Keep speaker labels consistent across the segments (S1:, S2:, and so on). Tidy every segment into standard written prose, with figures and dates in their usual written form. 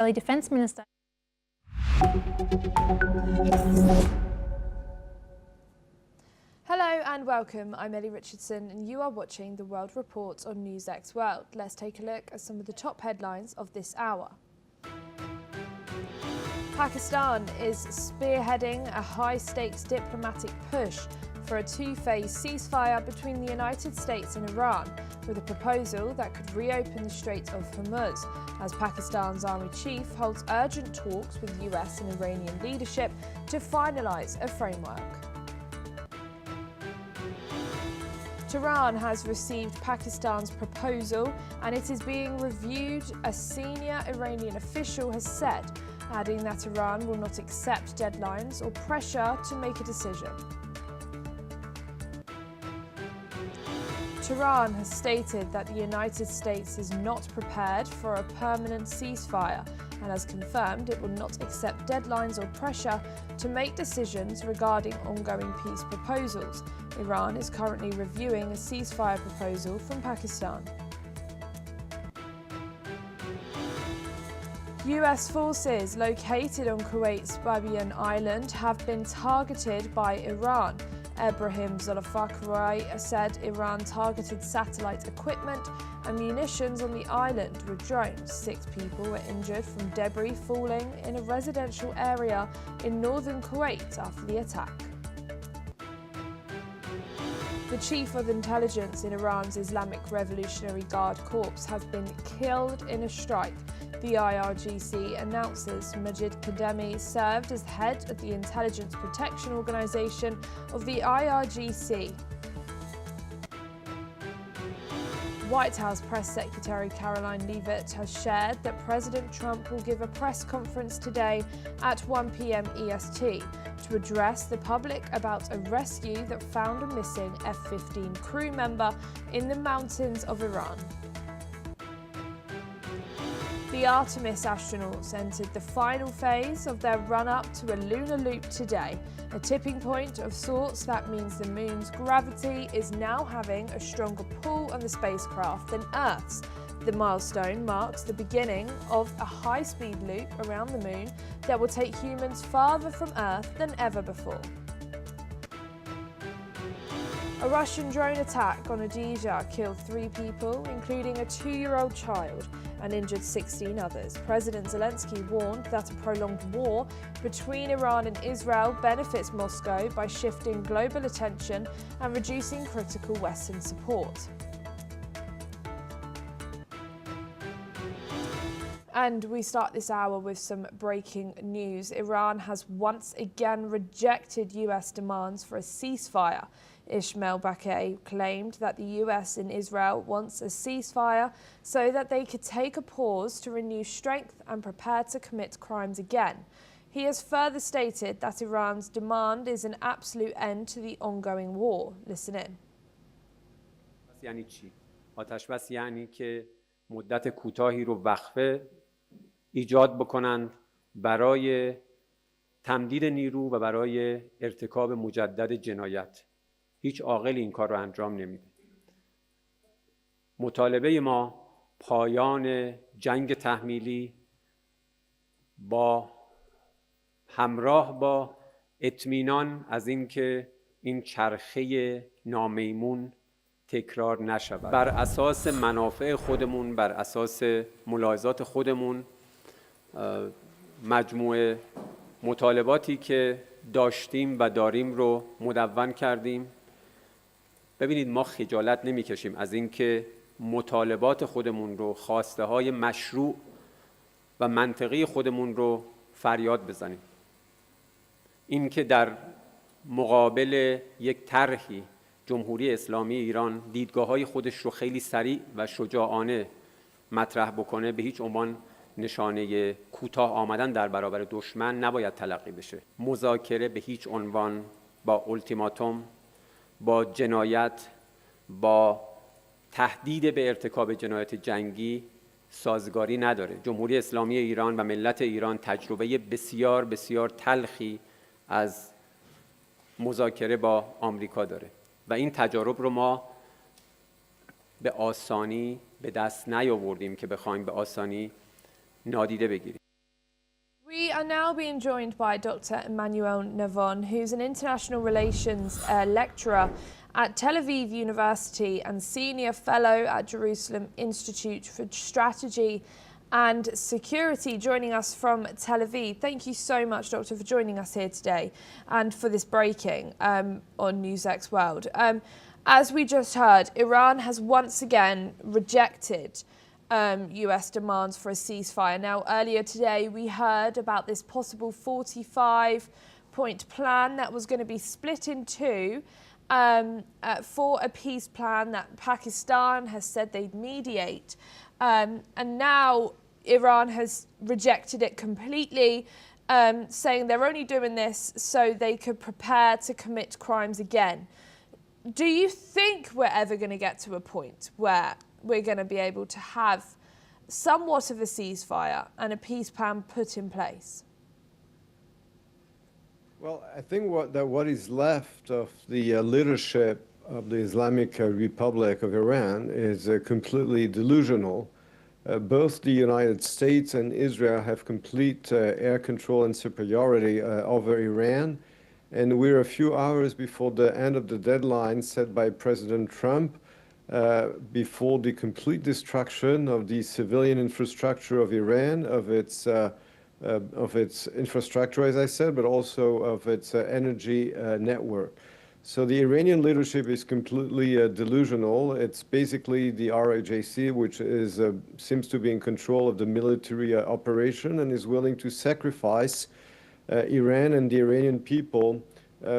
S1: Israeli Defense Minister.
S2: Hello and welcome, I'm Ellie Richardson and you are watching the World Report on NewsX World. Let's take a look at some of the top headlines of this hour. Pakistan is spearheading a high-stakes diplomatic push for a two-phase ceasefire between the United States and Iran, with a proposal that could reopen the Strait of Hormuz, as Pakistan's army chief holds urgent talks with US and Iranian leadership to finalise a framework. Tehran has received Pakistan's proposal and it is being reviewed, a senior Iranian official has said, adding that Iran will not accept deadlines or pressure to make a decision. Tehran has stated that the United States is not prepared for a permanent ceasefire and has confirmed it will not accept deadlines or pressure to make decisions regarding ongoing peace proposals. Iran is currently reviewing a ceasefire proposal from Pakistan. US forces located on Kuwait's Babian Island have been targeted by Iran. Ebrahim Zolfakhari said Iran targeted satellite equipment and munitions on the island with drones. 6 people were injured from debris falling in a residential area in northern Kuwait after the attack. The chief of intelligence in Iran's Islamic Revolutionary Guard Corps has been killed in a strike. The IRGC announces Majid Kademi served as head of the Intelligence Protection Organization of the IRGC. White House Press Secretary Caroline Leavitt has shared that President Trump will give a press conference today at 1 p.m. EST to address the public about a rescue that found a missing F-15 crew member in the mountains of Iran. The Artemis astronauts entered the final phase of their run-up to a lunar loop today, a tipping point of sorts that means the moon's gravity is now having a stronger pull on the spacecraft than Earth's. The milestone marks the beginning of a high-speed loop around the moon that will take humans farther from Earth than ever before. A Russian drone attack on Odisha killed 3 people, including a 2-year-old child, and injured 16 others. President Zelensky warned that a prolonged war between Iran and Israel benefits Moscow by shifting global attention and reducing critical Western support. And we start this hour with some breaking news. Iran has once again rejected US demands for a ceasefire. Ismail Baqai claimed that the US and Israel wants a ceasefire so that they could take a pause to renew strength and prepare to commit crimes again. He has further stated that Iran's demand is an absolute end to the ongoing war. Listen in.
S3: یعنی چی؟ آتش بس یعنی که مدت کوتاهی رو وقفه ایجاد بکنند برای تمدید نیرو و برای ارتکاب مجدد جنایت. هیچ عاقلی این کار رو انجام نمیده. مطالبه ما پایان جنگ تحمیلی با همراه با اطمینان از اینکه این چرخه نامیمون تکرار نشود. بر اساس منافع خودمون، بر اساس ملاحظات خودمون، مجموعه مطالباتی که داشتیم و داریم رو مدون کردیم. ببینید ما خجالت نمی‌کشیم از اینکه مطالبات خودمون رو، خواسته های مشروع و منطقی خودمون رو فریاد بزنیم. اینکه در مقابل یک طرحی جمهوری اسلامی ایران دیدگاه‌های خودش رو خیلی سریع و شجاعانه مطرح بکنه به هیچ عنوان نشانه کوتاه آمدن در برابر دشمن نباید تلقی بشه. مذاکره به هیچ عنوان با التیماتوم، با جنایت، با تهدید به ارتکاب جنایت جنگی سازگاری نداره. جمهوری اسلامی ایران و ملت ایران تجربه بسیار بسیار تلخی از مذاکره با آمریکا داره و این تجارب رو ما به آسانی به دست نیاوردیم که بخوایم به آسانی نادیده بگیریم.
S2: We are now being joined by Dr. Emmanuel Navon, who's an international relations lecturer at Tel Aviv University and senior fellow at Jerusalem Institute for Strategy and Security, joining us from Tel Aviv. Thank you so much, Doctor, for joining us here today and for this breaking on NewsX World. As we just heard, Iran has once again rejected US demands for a ceasefire. Now, earlier today, we heard about this possible 45-point plan that was going to be split in two for a peace plan that Pakistan has said they'd mediate. And now Iran has rejected it completely, saying they're only doing this so they could prepare to commit crimes again. Do you think we're ever going to get to a point where we're going to be able to have somewhat of a ceasefire and a peace plan put in place?
S1: Well, I think what is left of the leadership of the Islamic Republic of Iran is completely delusional. Both the United States and Israel have complete air control and superiority over Iran, and we're a few hours before the end of the deadline set by President Trump, before the complete destruction of the civilian infrastructure of Iran, of its infrastructure, as I said, but also of its energy network. So the Iranian leadership is completely delusional. It's basically the RIJC, which seems to be in control of the military operation and is willing to sacrifice Iran and the Iranian people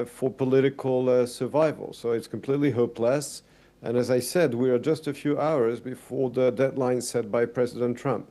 S1: for political survival. So it's completely hopeless. And as I said, we are just a few hours before the deadline set by President Trump.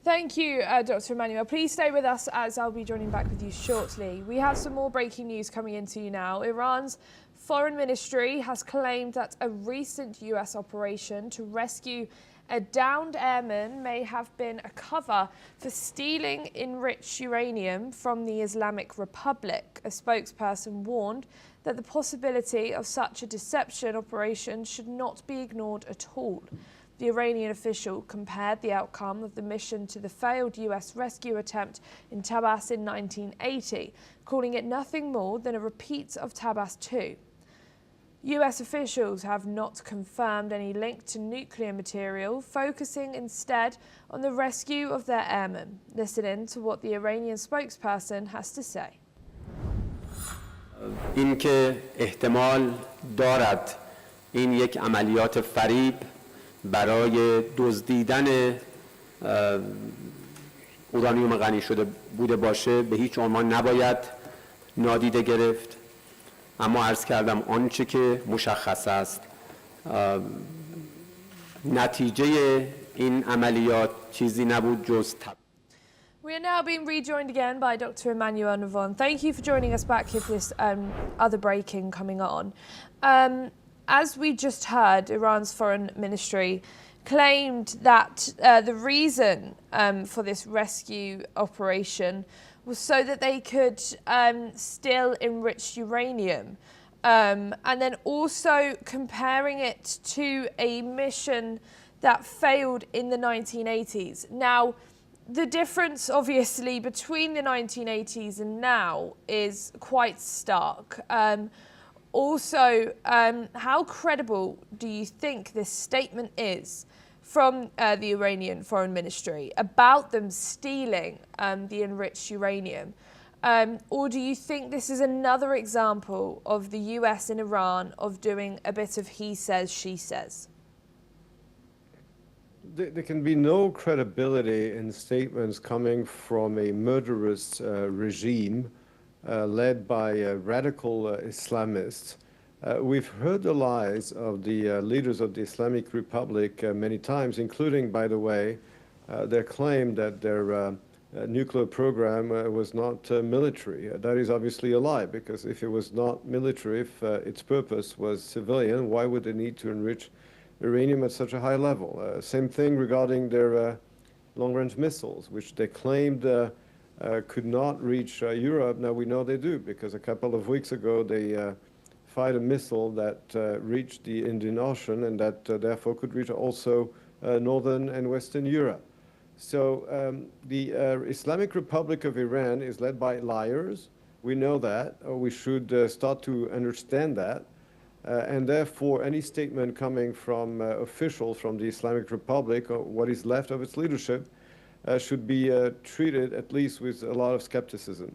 S2: Thank you, Dr. Emmanuel. Please stay with us as I'll be joining back with you shortly. We have some more breaking news coming into you now. Iran's foreign ministry has claimed that a recent US operation to rescue a downed airman may have been a cover for stealing enriched uranium from the Islamic Republic. A spokesperson warned that the possibility of such a deception operation should not be ignored at all. The Iranian official compared the outcome of the mission to the failed US rescue attempt in Tabbas in 1980, calling it nothing more than a repeat of Tabbas II. US officials have not confirmed any link to nuclear material, focusing instead on the rescue of their airmen. Listen in to what the Iranian spokesperson has to say.
S3: این که احتمال دارد این یک عملیات فریب برای دزدیدن اورانیوم غنی شده بوده باشه به هیچ عنوان نباید نادیده گرفت. اما عرض کردم آنچه که مشخص است نتیجه این عملیات چیزی نبود جز
S2: We are now being rejoined again by Dr. Emmanuel Navon. Thank you for joining us back here for this other breaking coming on. As we just heard, Iran's foreign ministry claimed that the reason for this rescue operation was so that they could steal enriched uranium, and then also comparing it to a mission that failed in the 1980s. Now, the difference, obviously, between the 1980s and now is quite stark. Also, how credible do you think this statement is from the Iranian Foreign Ministry about them stealing the enriched uranium? Or do you think this is another example of the US and Iran of doing a bit of he says, she says?
S1: There can be no credibility in statements coming from a murderous regime led by radical Islamists. We've heard the lies of the leaders of the Islamic Republic many times, including, by the way, their claim that their nuclear program was not military. That is obviously a lie, because if it was not military, if its purpose was civilian, why would they need to enrich uranium at such a high level? Same thing regarding their long-range missiles, which they claimed could not reach Europe. Now we know they do, because a couple of weeks ago they fired a missile that reached the Indian Ocean and that therefore could reach also Northern and Western Europe. So the Islamic Republic of Iran is led by liars. We know that, or we should start to understand that. And therefore, any statement coming from officials from the Islamic Republic, or what is left of its leadership, should be treated at least with a lot of skepticism.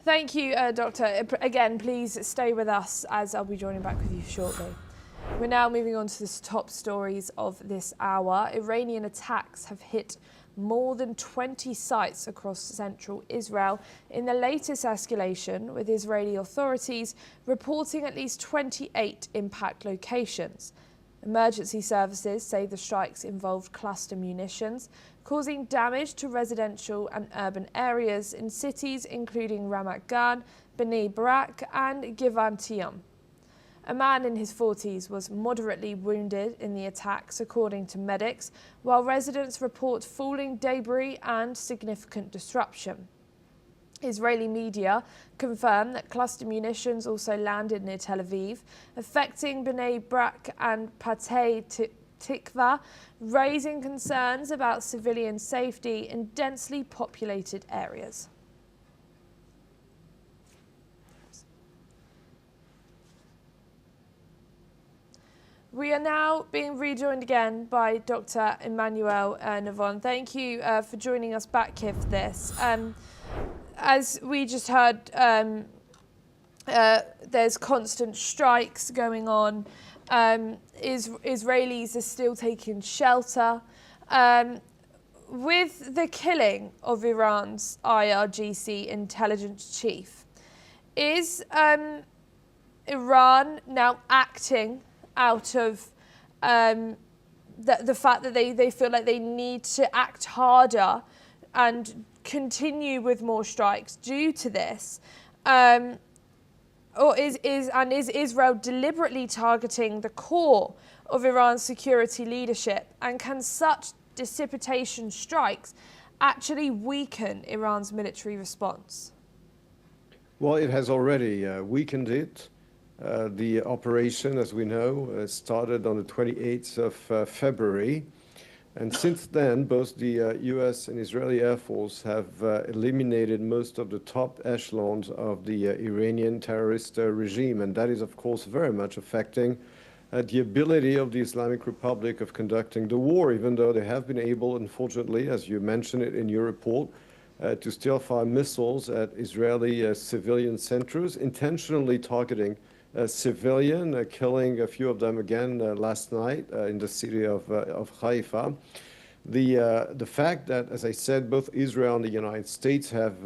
S2: Thank you, Doctor. Again, please stay with us as I'll be joining back with you shortly. We're now moving on to the top stories of this hour. Iranian attacks have hit more than 20 sites across central Israel in the latest escalation, with Israeli authorities reporting at least 28 impact locations. Emergency services say the strikes involved cluster munitions, causing damage to residential and urban areas in cities including Ramat Gan, Bnei Brak and Givatayim. A man in his 40s was moderately wounded in the attacks, according to medics, while residents report falling debris and significant disruption. Israeli media confirmed that cluster munitions also landed near Tel Aviv, affecting Bnei Brak and Patei Tikva, raising concerns about civilian safety in densely populated areas. We are now being rejoined again by Dr. Emmanuel Navon. Thank you for joining us back here for this. As we just heard, there's constant strikes going on. Israelis are still taking shelter. With the killing of Iran's IRGC intelligence chief, is Iran now acting out of the fact that they feel like they need to act harder and continue with more strikes due to this? Or is Israel deliberately targeting the core of Iran's security leadership? And can such precipitation strikes actually weaken Iran's military response?
S1: Well, it has already weakened it. The operation, as we know, started on the 28th of February. And since then, both the US and Israeli Air Force have eliminated most of the top echelons of the Iranian terrorist regime. And that is, of course, very much affecting the ability of the Islamic Republic of conducting the war, even though they have been able, unfortunately, as you mentioned it in your report, to still fire missiles at Israeli civilian centers, intentionally targeting civilian, killing a few of them again last night in the city of Haifa. The fact that, as I said, both Israel and the United States have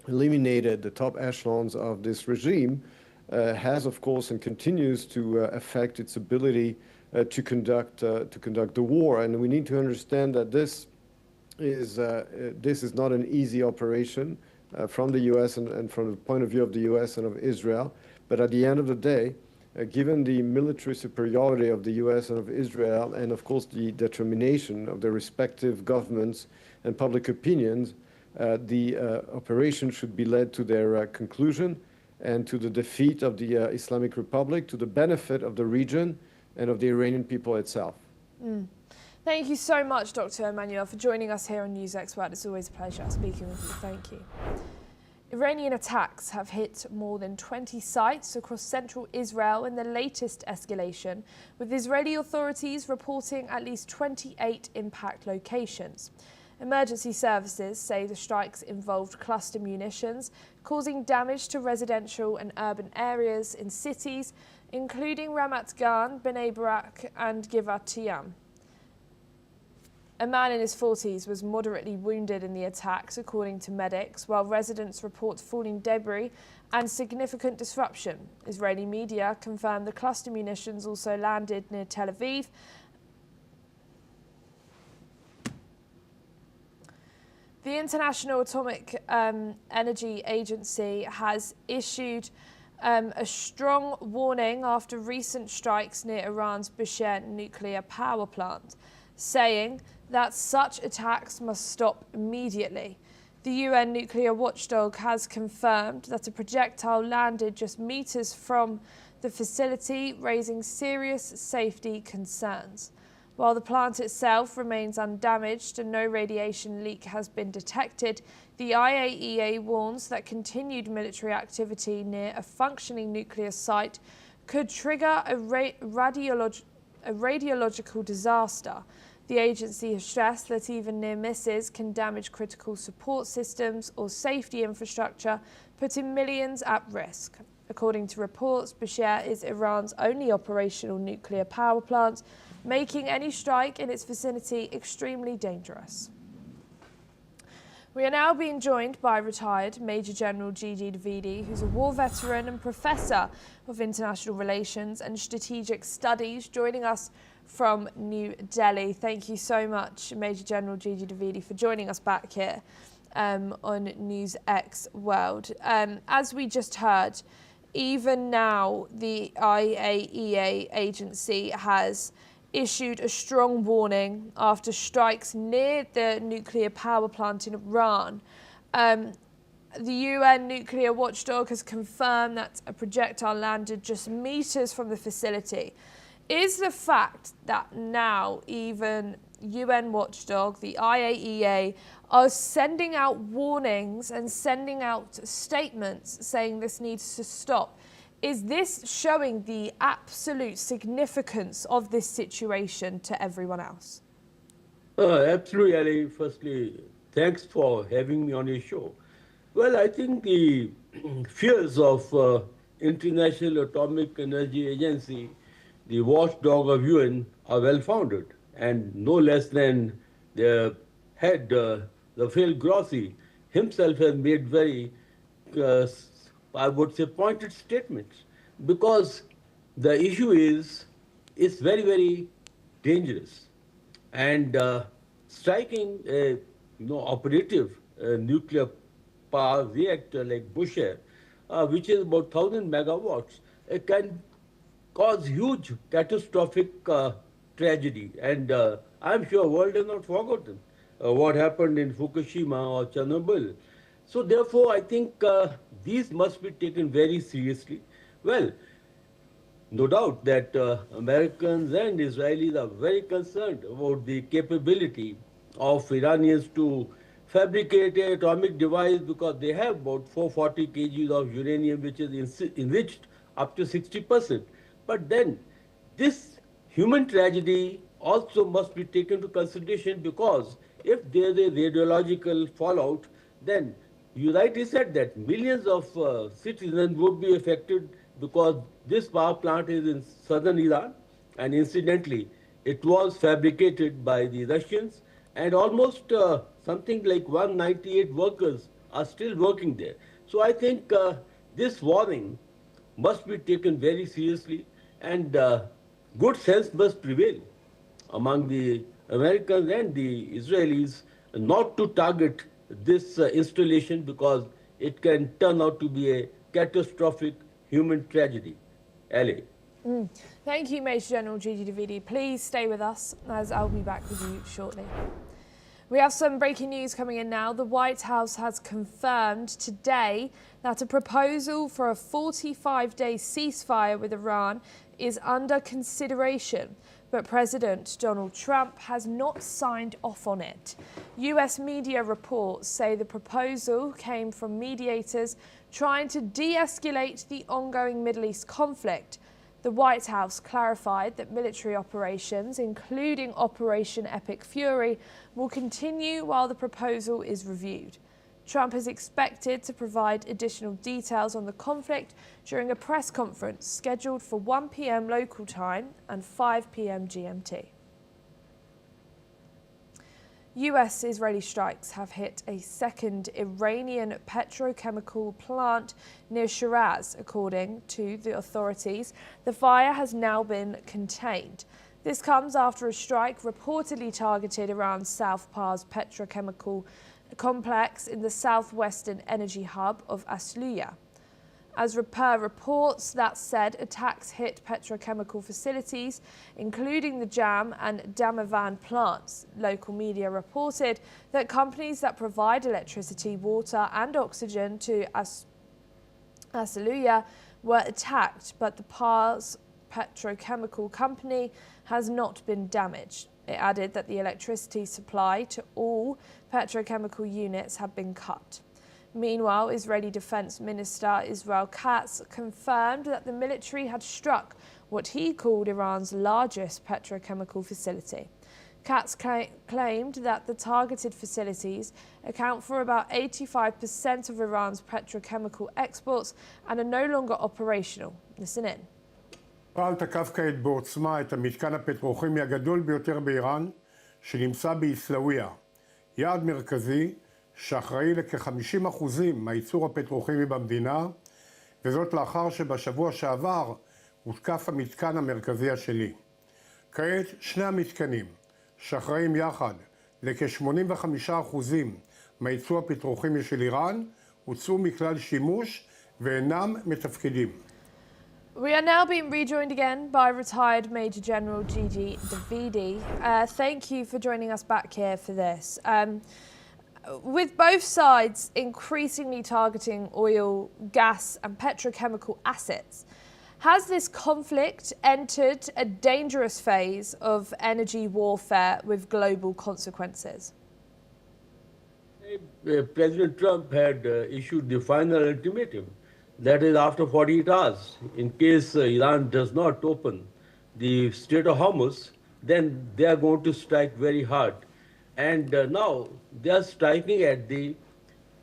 S1: eliminated the top echelons of this regime has, of course, and continues to affect its ability to conduct the war. And we need to understand that this is not an easy operation from the U.S. and from the point of view of the U.S. and of Israel. But at the end of the day, given the military superiority of the U.S. and of Israel, and of course the determination of the respective governments and public opinions, the operation should be led to their conclusion and to the defeat of the Islamic Republic, to the benefit of the region and of the Iranian people itself.
S2: Thank you so much, Dr. Emmanuel, for joining us here on NewsX World. It's always a pleasure speaking with you. Thank you. Iranian attacks have hit more than 20 sites across central Israel in the latest escalation, with Israeli authorities reporting at least 28 impact locations. Emergency services say the strikes involved cluster munitions, causing damage to residential and urban areas in cities, including Ramat Gan, Bnei Brak and Givatayim. A man in his 40s was moderately wounded in the attacks, according to medics, while residents report falling debris and significant disruption. Israeli media confirmed the cluster munitions also landed near Tel Aviv. The International Atomic Energy Agency has issued a strong warning after recent strikes near Iran's Bushehr nuclear power plant, saying that such attacks must stop immediately. The UN nuclear watchdog has confirmed that a projectile landed just meters from the facility, raising serious safety concerns. While the plant itself remains undamaged and no radiation leak has been detected, the IAEA warns that continued military activity near a functioning nuclear site could trigger a radiological disaster. The agency has stressed that even near misses can damage critical support systems or safety infrastructure, putting millions at risk. According to reports, Bushehr is Iran's only operational nuclear power plant, making any strike in its vicinity extremely dangerous. We are now being joined by retired Major General Gigi Davidi, who's a war veteran and Professor of International Relations and Strategic Studies, joining us from New Delhi. Thank you so much, Major General Gigi Davidi, for joining us back here on NewsX World. As we just heard, even now the IAEA agency has issued a strong warning after strikes near the nuclear power plant in Iran. The UN nuclear watchdog has confirmed that a projectile landed just meters from the facility. Is the fact that now even UN watchdog, the IAEA, are sending out warnings and sending out statements saying this needs to stop, is this showing the absolute significance of this situation to everyone else?
S4: Absolutely, Ali. Firstly, thanks for having me on your show. Well, I think the fears of International Atomic Energy Agency, the watchdog of UN, are well-founded, and no less than their head, Rafael Grossi, himself has made very I would say pointed statements, because the issue is it's very, very dangerous. And striking a operative nuclear power reactor like Bushehr, which is about 1,000 megawatts, it can cause huge catastrophic tragedy. And I'm sure the world has not forgotten what happened in Fukushima or Chernobyl. So therefore, I think these must be taken very seriously. Well, no doubt that Americans and Israelis are very concerned about the capability of Iranians to fabricate an atomic device, because they have about 440 kgs of uranium, which is enriched up to 60%. But then this human tragedy also must be taken into consideration, because if there is a radiological fallout, then you rightly said that millions of citizens would be affected, because this power plant is in southern Iran, and incidentally, it was fabricated by the Russians, and almost something like 198 workers are still working there. So I think this warning must be taken very seriously, and good sense must prevail among the Americans and the Israelis not to target this installation, because it can turn out to be a catastrophic human tragedy. Ali.
S2: Thank you, Major General Gigi Davidi. Please stay with us, as I'll be back with you shortly. We have some breaking news coming in now. The White House has confirmed today that a proposal for a 45-day ceasefire with Iran is under consideration, but President Donald Trump has not signed off on it. US media reports say the proposal came from mediators trying to de-escalate the ongoing Middle East conflict. The White House clarified that military operations, including Operation Epic Fury, will continue while the proposal is reviewed. Trump is expected to provide additional details on the conflict during a press conference scheduled for 1 p.m. local time and 5 p.m. GMT. US-Israeli strikes have hit a second Iranian petrochemical plant near Shiraz. According to the authorities, the fire has now been contained. This comes after a strike reportedly targeted Iran's South Pars petrochemical complex in the southwestern energy hub of Asluya. As per reports that said attacks hit petrochemical facilities, including the Jam and Damavan plants. Local media reported that companies that provide electricity, water and oxygen to Asluya were attacked, but the Pars petrochemical company has not been damaged. It added that the electricity supply to all petrochemical units have been cut. Meanwhile, Israeli Defense Minister Israel Katz confirmed that the military had struck what he called Iran's largest petrochemical facility. Katz claimed that the targeted facilities account for about 85% of Iran's petrochemical exports and are no longer operational. Listen in.
S5: צה"ל תקף כעת בעוצמה את המתקן הפטרוכימי הגדול ביותר באיראן, שנמצא בעיסאוויה, יעד מרכזי שאחראי לכ-50% מהייצור הפטרוכימי במדינה, וזאת לאחר שבשבוע שעבר הותקף המתקן המרכזי השני. כעת שני המתקנים, שאחראים יחד לכ-85% מהייצור הפטרוכימי של איראן, הוצאו מכלל שימוש ואינם מתפקדים.
S2: We are now being rejoined again by retired Major General Gigi Davidi. Thank you for joining us back here for this. With both sides increasingly targeting oil, gas and petrochemical assets, has this conflict entered a dangerous phase of energy warfare with global consequences?
S4: President Trump had issued the final ultimatum. That is after 48 hours. In case Iran does not open the Strait of Hormuz, then they are going to strike very hard. And now they are striking at the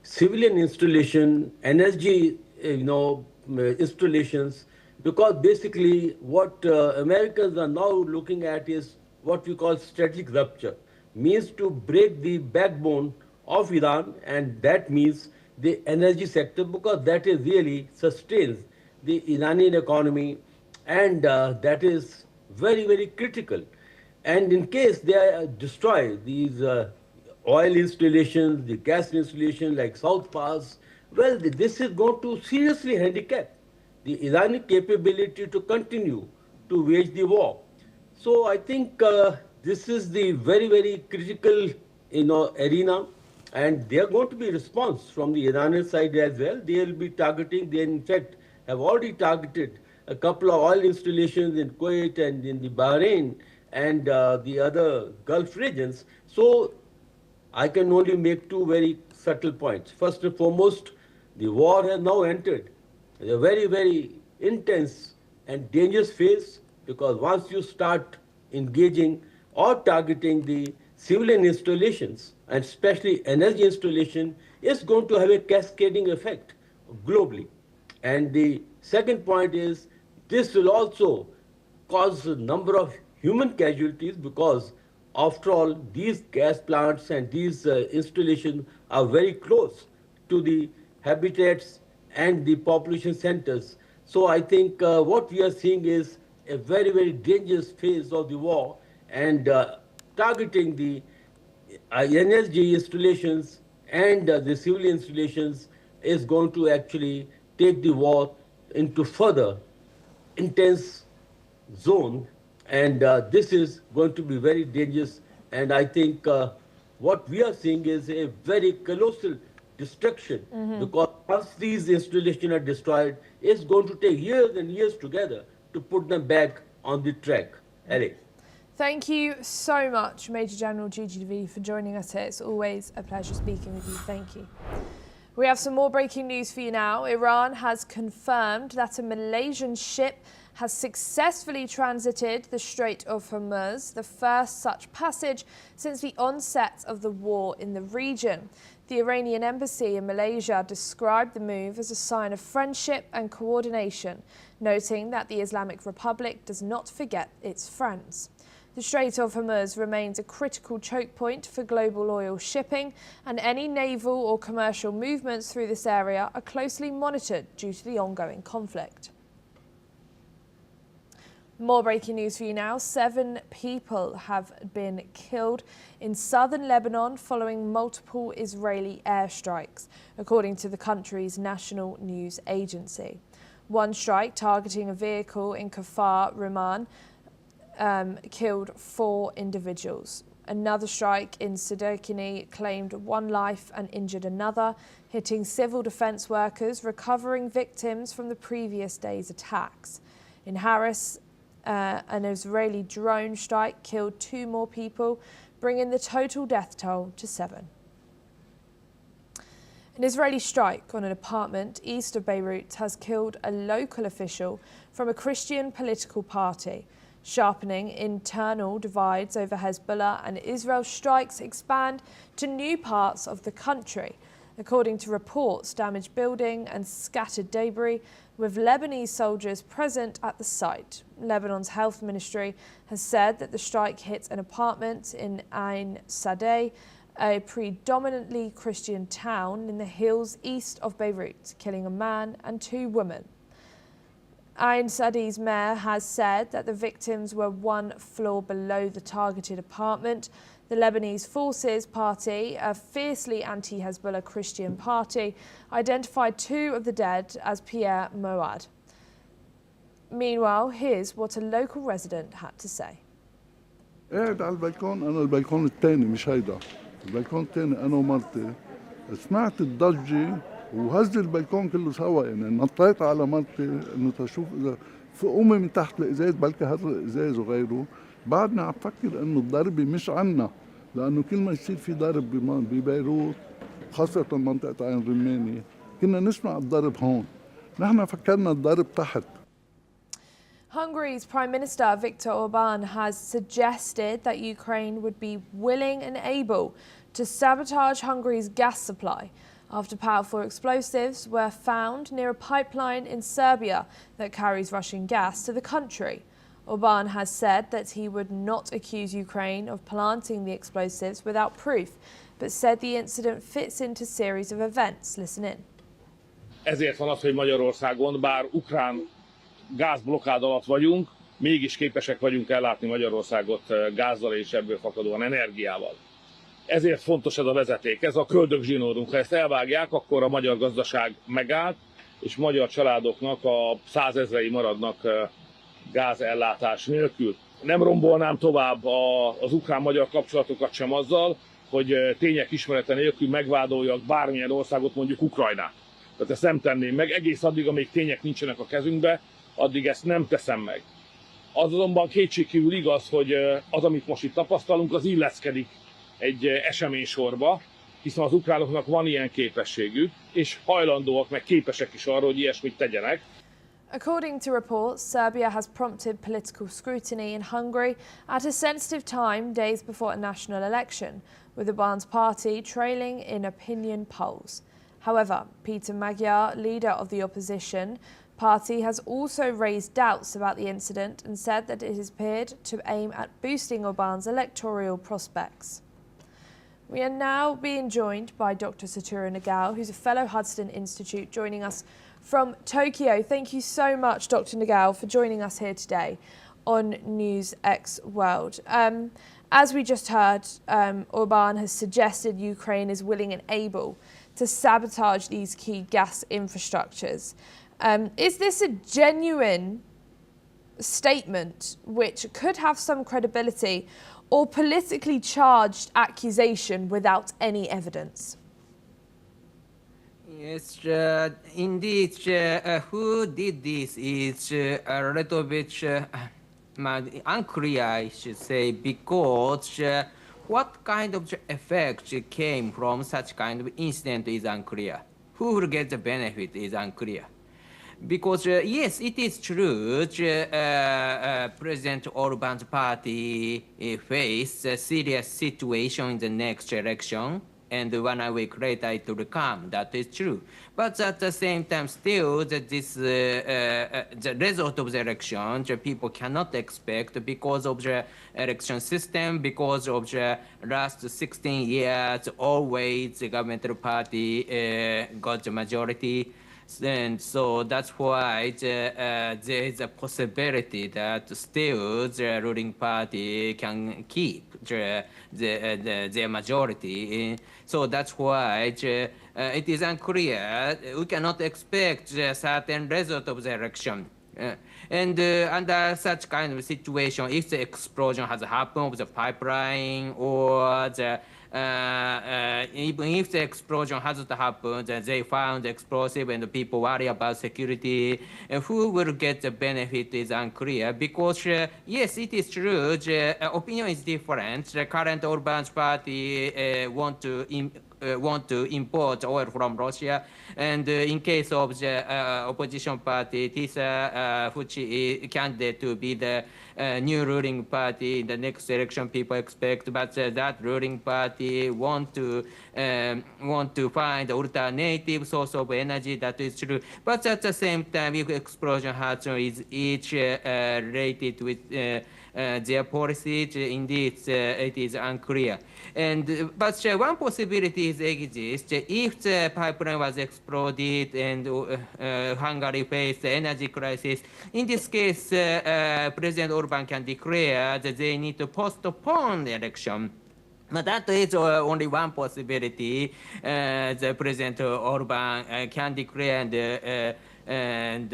S4: civilian installation, energy, installations, because basically what Americans are now looking at is what we call strategic rupture, means to break the backbone of Iran, and that means the energy sector, because that is really sustains the Iranian economy, and that is very, very critical. And in case they destroy these oil installations, the gas installations like South Pass, well, this is going to seriously handicap the Iranian capability to continue to wage the war. So I think this is the very, very critical arena. And there are going to be response from the Iranian side as well. They will be targeting, they in fact have already targeted a couple of oil installations in Kuwait and in the Bahrain and the other Gulf regions. So I can only make two very subtle points. First and foremost, the war has now entered a very, very intense and dangerous phase, because once you start engaging or targeting the civilian installations, and especially energy installation, is going to have a cascading effect globally. And the second point is, this will also cause a number of human casualties, because after all, these gas plants and these installations are very close to the habitats and the population centers. So I think what we are seeing is a very, very dangerous phase of the war, and targeting the energy installations and the civil installations is going to actually take the war into further intense zone, and this is going to be very dangerous. And I think what we are seeing is a very colossal destruction, because once these installations are destroyed, it's going to take years and years together to put them back on the track. Eric.
S2: Thank you so much, Major General Gigi Davidi, for joining us here. It's always a pleasure speaking with you. Thank you. We have some more breaking news for you now. Iran has confirmed that a Malaysian ship has successfully transited the Strait of Hormuz, the first such passage since the onset of the war in the region. The Iranian embassy in Malaysia described the move as a sign of friendship and coordination, noting that the Islamic Republic does not forget its friends. The Strait of Hormuz remains a critical choke point for global oil shipping, and any naval or commercial movements through this area are closely monitored due to the ongoing conflict. More breaking news for you now. 7 people have been killed in southern Lebanon following multiple Israeli airstrikes, according to the country's national news agency. One strike targeting a vehicle in Kfar Riman killed 4 individuals. Another strike in Sadekini claimed 1 life and injured another, hitting civil defence workers recovering victims from the previous day's attacks. In Harris, An Israeli drone strike killed 2 more people, bringing the total death toll to 7. An Israeli strike on an apartment east of Beirut has killed a local official from a Christian political party, sharpening internal divides over Hezbollah and Israel's strikes expand to new parts of the country. According to reports, damaged building and scattered debris, with Lebanese soldiers present at the site. Lebanon's health ministry has said that the strike hit an apartment in Ain Saadeh, a predominantly Christian town in the hills east of Beirut, killing a man and 2 women. Ain Saadeh's mayor has said that the victims were 1 floor below the targeted apartment. The Lebanese Forces Party, a fiercely anti-Hezbollah Christian party, identified 2 of the dead as Pierre Moad. Meanwhile, here's what a local resident had to say.
S6: قاعد على البلكون، أنا البلكون الثاني مش هيدا، البلكون الثاني أنا ومرتي، سمعت الضجة وهز البلكون كله سوا، يعني نطيت على مرتي إنه تشوف إذا قومي من تحت الإزاز بلكي هذا الإزاز وغيره، بعدنا عم فكر إنه الضربة مش عنا، لأنه كل ما يصير في ضرب ببيروت خاصة منطقة عين رماني كنا نسمع الضرب هون، نحن فكرنا الضرب تحت.
S2: Hungary's Prime Minister Viktor Orban has suggested that Ukraine would be willing and able to sabotage Hungary's gas supply after powerful explosives were found near a pipeline in Serbia that carries Russian gas to the country. Orban has said that he would not accuse Ukraine of planting the explosives without proof, but said the incident fits into a series of events. Listen in.
S7: Ezért van az, hogy Magyarországon, bár ukrán gázblokkád alatt vagyunk, mégis képesek vagyunk ellátni Magyarországot gázzal és ebből fakadóan energiával. Ezért fontos ez a vezeték, ez a köldögzsinórunk. Ha ezt elvágják, akkor a magyar gazdaság megállt, és magyar családoknak a 100 000-ei maradnak gázellátás nélkül. Nem rombolnám tovább az ukrán-magyar kapcsolatokat sem azzal, hogy tények ismerete nélkül megvádoljak bármilyen országot, mondjuk Ukrajnát. Tehát ezt nem tenném meg, egész addig, amíg tények nincsenek a kezünkbe, addig ezt nem teszem meg. Az azonban kétségkívül igaz, hogy az, amit most itt tapasztalunk, az illeszkedik egy eseménysorba, hiszen az ukránoknak van ilyen képességük, és hajlandóak, meg képesek is arra, hogy ilyesmit tegyenek.
S2: According to reports, Serbia has prompted political scrutiny in Hungary at a sensitive time days before a national election, with Orban's party trailing in opinion polls. However, Peter Magyar, leader of the opposition party, has also raised doubts about the incident and said that it has appeared to aim at boosting Orban's electoral prospects. We are now being joined by Dr. Satoru Nagao, who's a fellow Hudson Institute, joining us from Tokyo. Thank you so much, Dr. Nagao, for joining us here today on NewsX World. As we just heard, Orban has suggested Ukraine is willing and able to sabotage these key gas infrastructures. Is this a genuine statement which could have some credibility, or politically charged accusation without any evidence?
S8: Yes, indeed, who did this is a little bit unclear, I should say, because what kind of effect came from such kind of incident is unclear. Who will get the benefit is unclear. Because, yes, it is true, President Orban's party faced a serious situation in the next election, and 1 week later it will come. That is true. But at the same time, still, the result of the election, people cannot expect because of the election system, because of the last 16 years, always the governmental party got the majority. And so that's why there is a possibility that still the ruling party can keep their majority. So that's why it is unclear. We cannot expect a certain result of the election. And under such kind of situation, if the explosion has happened of the pipeline or the even if the explosion hasn't happened, they found explosive and people worry about security. Who will get the benefit is unclear because, yes, it is true, the opinion is different. The current Orban's party want to import oil from Russia. And in case of the opposition party, TISA, which is candidate to be the new ruling party in the next election, people expect, but that ruling party want to find alternative source of energy. That is true. But at the same time, if explosion happens, is each related with their policies? Indeed, it is unclear. But one possibility exists. If the pipeline was exploded and Hungary faced the energy crisis, in this case, President Orban can declare that they need to postpone the election. But that is only one possibility. The President Orban can declare and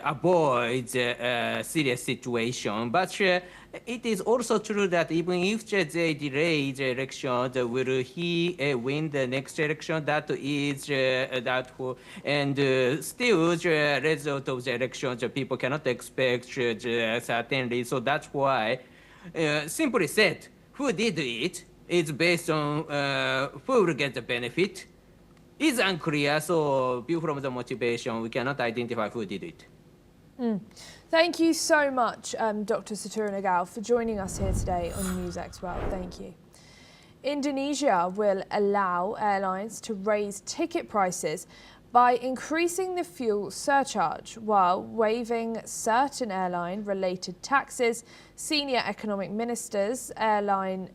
S8: avoid a serious situation. But it is also true that even if they delay the election, will he win the next election? That is doubtful. And still, the result of the election, the people cannot expect certainly. So that's why, simply said, who did it is based on who will get the benefit. It's unclear, so due from the motivation, we cannot identify who did it.
S2: Thank you so much, Dr. Saturnagal, for joining us here today on NewsX World. Thank you. Indonesia will allow airlines to raise ticket prices by increasing the fuel surcharge while waiving certain airline-related taxes. Senior economic ministers Erlangga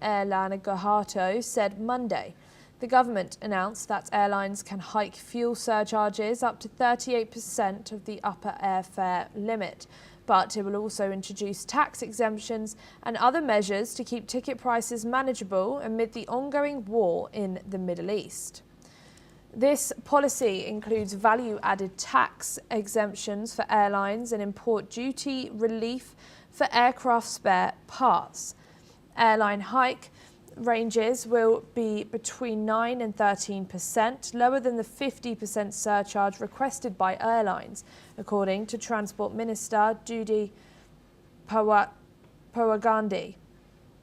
S2: Hartarto said Monday. The government announced that airlines can hike fuel surcharges up to 38% of the upper airfare limit, but it will also introduce tax exemptions and other measures to keep ticket prices manageable amid the ongoing war in the Middle East. This policy includes value-added tax exemptions for airlines and import duty relief for aircraft spare parts. Airline hike ranges will be between 9 and 13%, lower than the 50% surcharge requested by airlines, according to Transport Minister Budi Pawagandhi.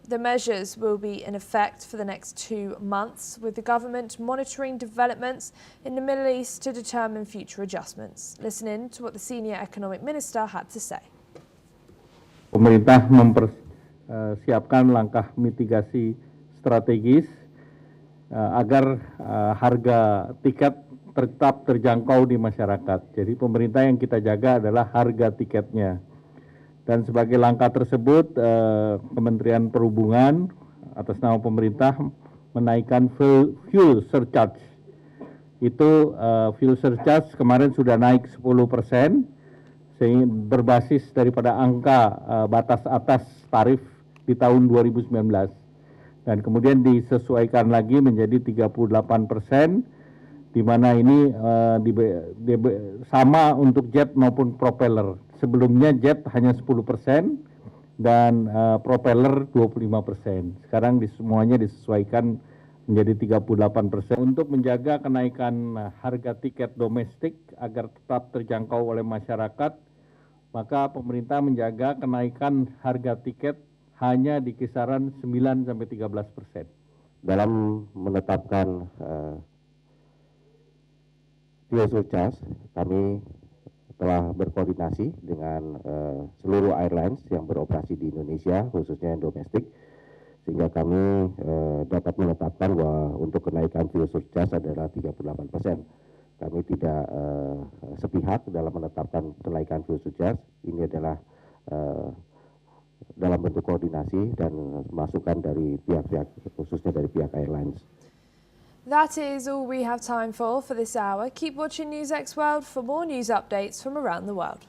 S2: The measures will be in effect for the next 2 months, with the government monitoring developments in the Middle East to determine future adjustments. Listen in to what the senior economic minister had to say.
S9: Pemerintah mempersiapkan langkah mitigasi strategis agar harga tiket tetap terjangkau di masyarakat. Jadi pemerintah yang kita jaga adalah harga tiketnya. Dan sebagai langkah tersebut, Kementerian Perhubungan atas nama pemerintah menaikkan fuel surcharge. Itu fuel surcharge kemarin sudah naik 10%, sehingga berbasis daripada angka batas atas tarif di tahun 2019. Dan kemudian disesuaikan lagi menjadi 38%, di mana ini sama untuk jet maupun propeller. Sebelumnya jet hanya 10% dan propeller 25%. Sekarang semuanya disesuaikan menjadi 38%. Untuk menjaga kenaikan harga tiket domestik agar tetap terjangkau oleh masyarakat, maka pemerintah menjaga kenaikan harga tiket hanya di kisaran 9-13%.
S10: Dalam menetapkan fuel surcharge, kami telah berkoordinasi dengan seluruh airlines yang beroperasi di Indonesia, khususnya yang domestik, sehingga kami dapat menetapkan bahwa untuk kenaikan fuel surcharge adalah 38%. Kami tidak sepihak dalam menetapkan kenaikan fuel surcharge. Ini adalah dalam bentuk koordinasi dan masukan dari pihak-pihak, khususnya dari pihak airlines.
S2: That is all we have time for this hour. Keep watching NewsX World for more news updates from around the world.